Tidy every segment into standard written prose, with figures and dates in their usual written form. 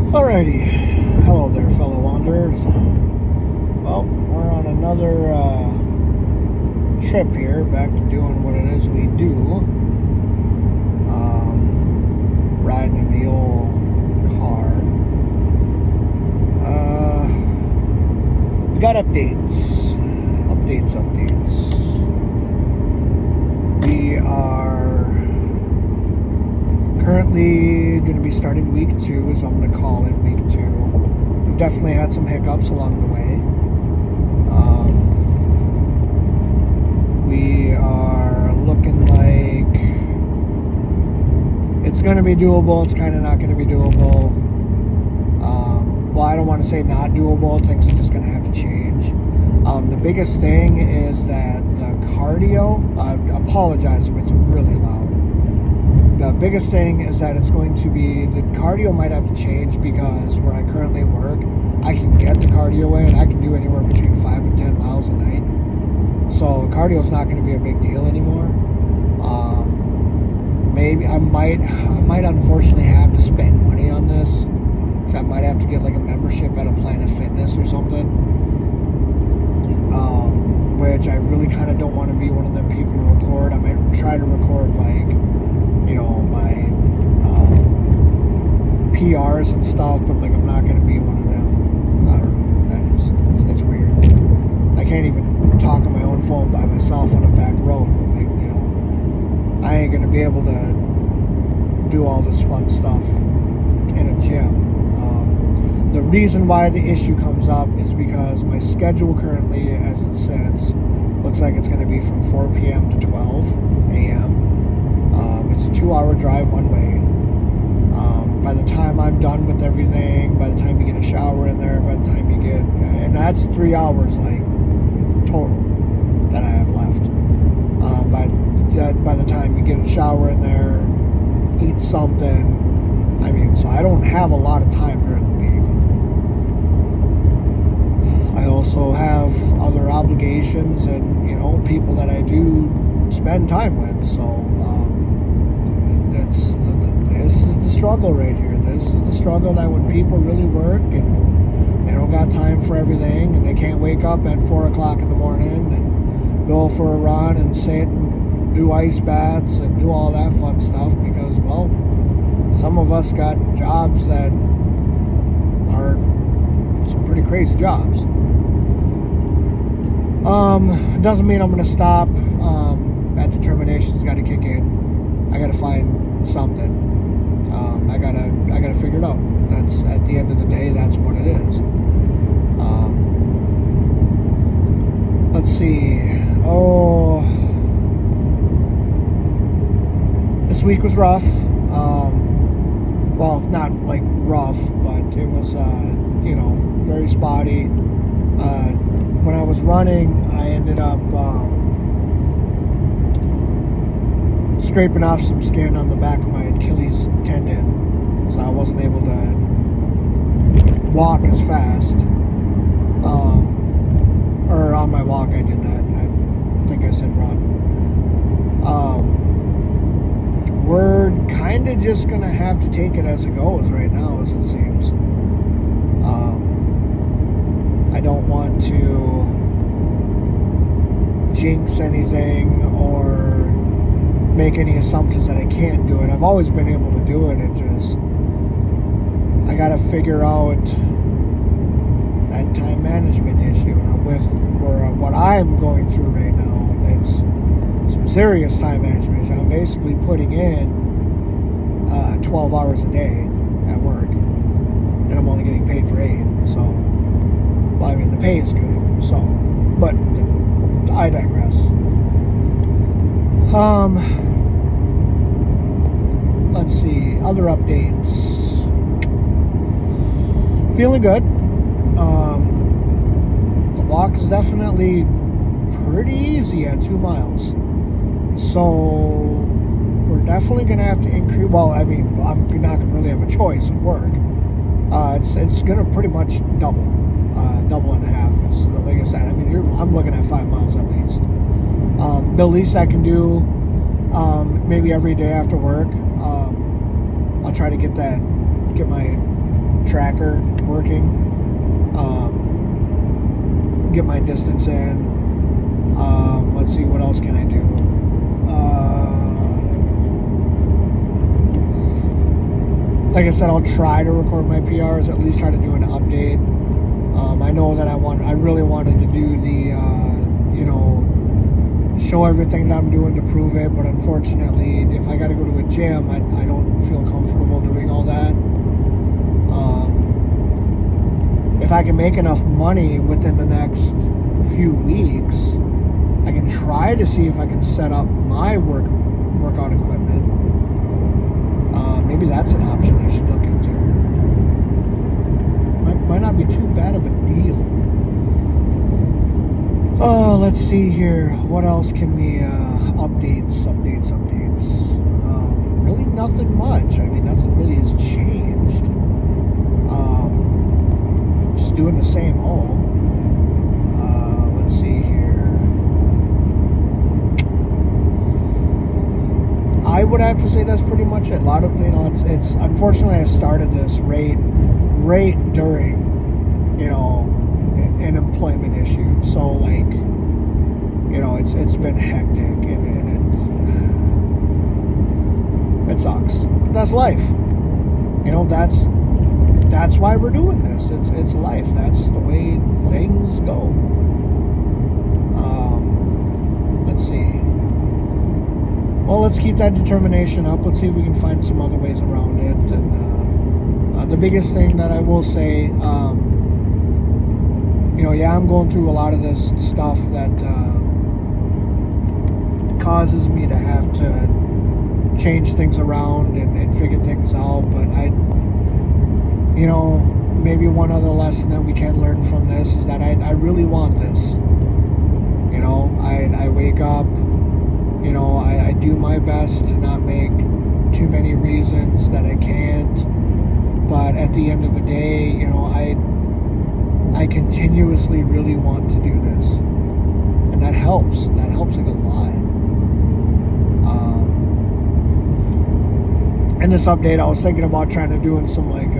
Alrighty, hello there, fellow wanderers. Well, we're on another trip here, back to doing what it is we do. Riding in the old car. We got updates. We are currently going to be starting week 2, so I'm going to call it week 2. We've definitely had some hiccups along the way. We are looking like it's going to be doable. It's kind of not going to be doable. Well, I don't want to say not doable. Things are just going to have to change. The biggest thing is that the cardio, I apologize if it's really loud. The biggest thing is that it's going to be, the cardio might have to change because where I currently work, I can get the cardio in. I can do anywhere between 5 and 10 miles a night. So cardio is not going to be a big deal anymore. Maybe I might unfortunately have to spend money on this. So I might have to get like a membership at a Planet Fitness or something. Which I really kind of don't want to be one of them people to record. I might try to record like, my PRs and stuff, but like I'm not going to be one of them. I don't know. It's weird. I can't even talk on my own phone by myself on a back road. Like, I ain't going to be able to do all this fun stuff in a gym. The reason why the issue comes up is because my schedule currently, as it sits, looks like it's going to be from 4 p.m. to 12 a.m. It's a 2-hour drive one way. By the time I'm done with everything, by the time you get a shower in there, by the time you get, and that's 3 hours like total that I have left. By the time you get a shower in there, eat something, so I don't have a lot of time during the week. I also have other obligations and, people that I do spend time with. So this is the struggle right here. This is the struggle that when people really work and they don't got time for everything and they can't wake up at 4 o'clock in the morning and go for a run and sit and do ice baths and do all that fun stuff because, well, some of us got jobs that are some pretty crazy jobs. It doesn't mean I'm going to stop. That determination's got to kick in. I got to find something. I gotta figure it out. That's, at the end of the day, that's what it is. Let's see. This week was rough. Well, not like rough, but it was, very spotty. When I was running, I ended up scraping off some skin on the back of my Achilles tendon, so I wasn't able to walk as fast. Or on my walk, I did that. I think I said run. We're kind of just going to have to take it as it goes right now, as it seems. I don't want to jinx anything or make any assumptions that I can't do it. I've always been able to do it. I got to figure out that time management issue. And with what I'm going through right now, it's some serious time management. I'm basically putting in 12 hours a day at work, and I'm only getting paid for 8. So, well, the pay is good. So, but I digress. Let's see, other updates. Feeling good. The walk is definitely pretty easy at 2 miles. So we're definitely going to have to increase. Well, I'm not going to really have a choice at work. It's going to pretty much double and a half. It's, like I said, I'm looking at 5 miles at least. The least I can do, maybe every day after work, I'll try to get my tracker working. Get my distance in. Let's see, what else can I do? Like I said, I'll try to record my PRs, at least try to do an update. I know that I really wanted to do the, show everything that I'm doing to prove it, but unfortunately, if I got to go to a gym, I don't feel comfortable doing all that. If I can make enough money within the next few weeks, I can try to see if I can set up my workout equipment. Maybe that's an option I should look into. Might not be too bad of a deal. Oh, let's see here. What else can we updates. Really nothing much. I mean, nothing really has changed. Just doing the same old. Let's see here. I would have to say that's pretty much it. A lot of, it's unfortunately I started this right during, an employment issue. So like, it's been hectic and it sucks. But that's life. That's why we're doing this. It's life. That's the way things go. Let's see. Well, let's keep that determination up. Let's see if we can find some other ways around it. And the biggest thing that I will say, I'm going through a lot of this stuff that causes me to have to change things around and figure things out. But maybe one other lesson that we can learn from this is that I really want this. I wake up, I do my best to not make too many reasons that I can't. But at the end of the day, I continuously really want to do this. And that helps. That helps like a lot. In this update, I was thinking about trying to doing some like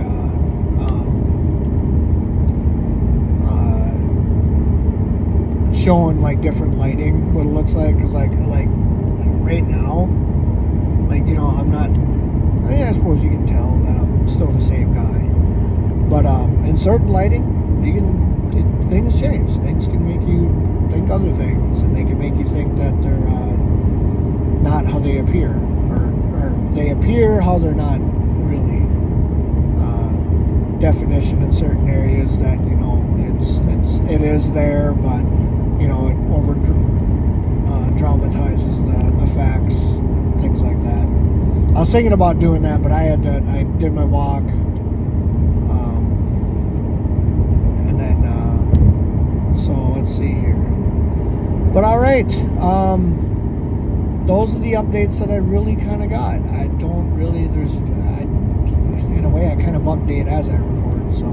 showing like different lighting, what it looks like, because like right now, I'm not. I suppose you can tell that I'm still the same guy, but in certain lighting, things change. Things can make you think other things, and they can make you think that they're not how they appear, or they appear how they're not really. Definition in certain areas that it is there, but it over dramatizes the facts, things like that. I was thinking about doing that, but I did my walk, and then so let's see here. But all right, those are the updates that I really kind of got. I don't really, in a way, I kind of update as I record, so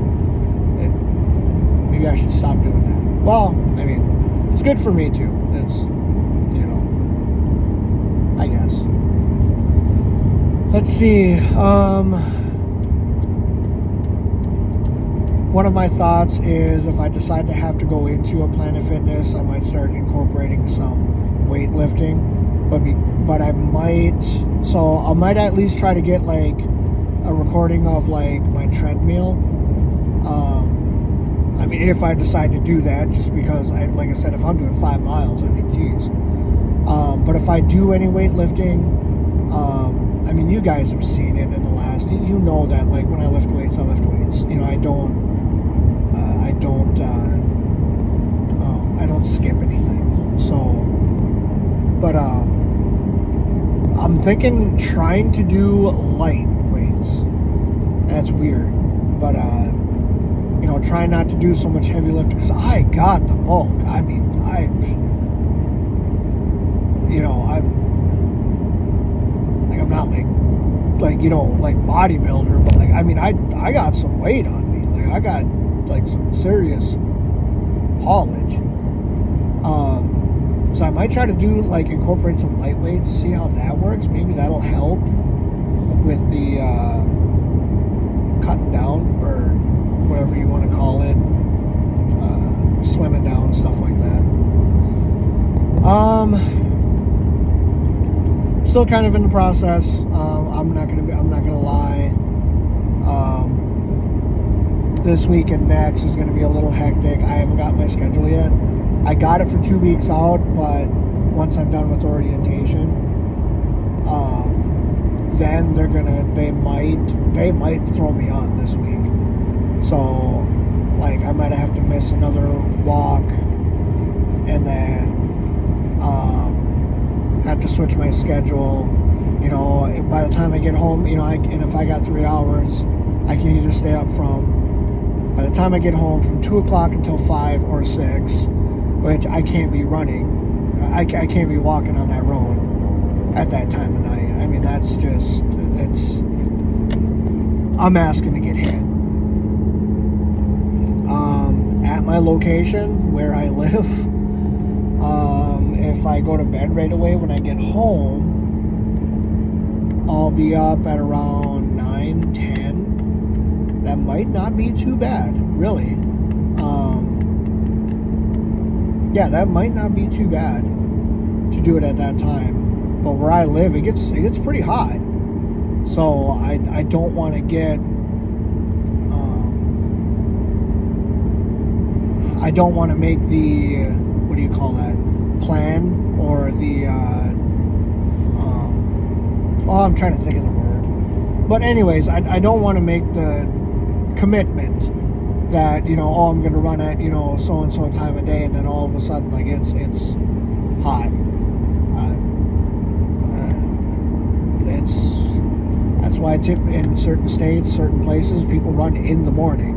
maybe I should stop doing that. Well, I mean, it's good for me too. It's, I guess. Let's see. One of my thoughts is if I decide to have to go into a Planet Fitness, I might start incorporating some weightlifting. But I might at least try to get like a recording of like my treadmill. I mean, if I decide to do that, just because like I said, if I'm doing 5 miles, I mean, geez. But if I do any weightlifting, I mean, you guys have seen it in the last. You know that like when I lift weights, I lift weights. I don't skip anything. So, but I'm thinking trying to do light weights. That's weird, but try not to do so much heavy lifting because I got the bulk. I mean, I'm not like bodybuilder, but like I mean, I got some weight on me. Like I got like some serious haulage. So I might try to do like incorporate some light weights, see how that works. Maybe that'll help with the cutting down or Still kind of in the process. I'm not gonna lie. This week and next is gonna be a little hectic. I haven't got my schedule yet. I got it for 2 weeks out, but once I'm done with orientation, then they might throw me on this week. So, like, I might have to miss another walk, and then have to switch my schedule. You know, by the time I get home, you know, and if I got 3 hours, I can either stay up by the time I get home, from 2 o'clock until 5 or 6, which I can't be running. I can't be walking on that road at that time of night. I mean, I'm asking to get hit. At my location where I live, if I go to bed right away when I get home, I'll be up at around 9, 10. That might not be too bad, really. Yeah, that might not be too bad to do it at that time. But where I live, it gets pretty hot. So I don't want to get I don't want to make the what do you call that, plan, or the I'm trying to think of the word. But anyways, I don't want to make the commitment that, you know, I'm going to run at, you know, so and so time of day, and then all of a sudden, like, it's hot. That's why in certain states, certain places, people run in the morning,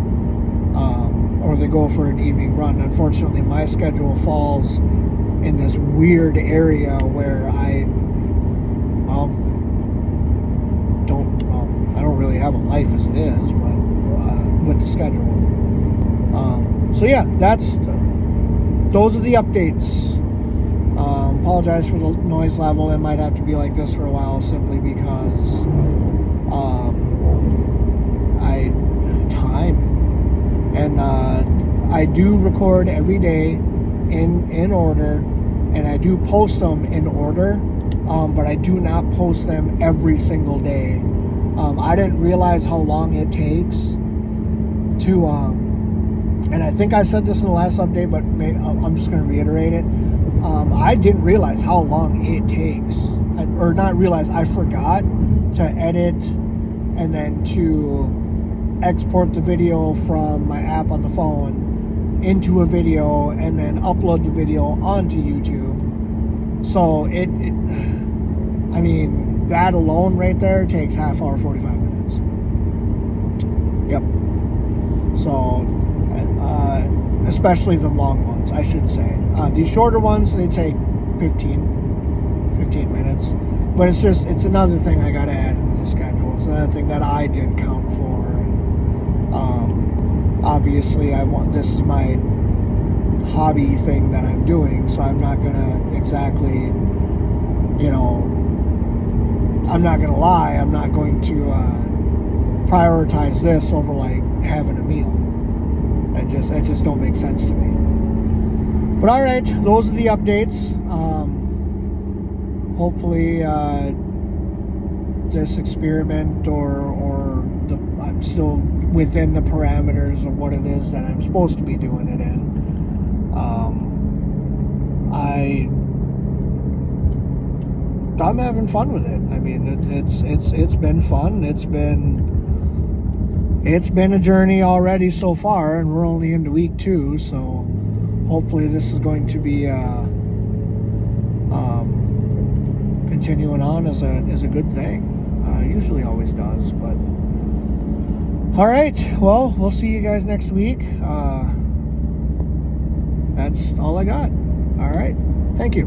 or they go for an evening run. Unfortunately, my schedule falls in this weird area where I don't really have a life as it is, but with the schedule. So yeah, those are the updates. Apologize for the noise level. It might have to be like this for a while, simply because time, and I do record every day in order, and I do post them in order, but I do not post them every single day. I didn't realize how long it takes to and I think I said this in the last update, but I'm just going to reiterate it. I didn't realize how long it takes, or not realize, I forgot to edit and then to export the video from my app on the phone into a video, and then upload the video onto YouTube. So I mean, that alone right there takes half hour, 45 minutes. Yep. So, especially the long ones, I should say. These shorter ones, they take 15 minutes. But it's another thing I got to add into the schedule. It's another thing that I didn't count for. Obviously, this is my hobby thing that I'm doing, so I'm not going to exactly, you know, I'm not going to lie, I'm not going to prioritize this over, like, having a meal. It just don't make sense to me. But alright, those are the updates. Hopefully this experiment I'm still within the parameters of what it is that I'm supposed to be doing it in. I'm having fun with it. I mean, it's been fun. It's been a journey already so far, and we're only into week 2, so hopefully this is going to be continuing on as a good thing. Usually always does, but all right, well, we'll see you guys next week. That's all I got. All right, thank you.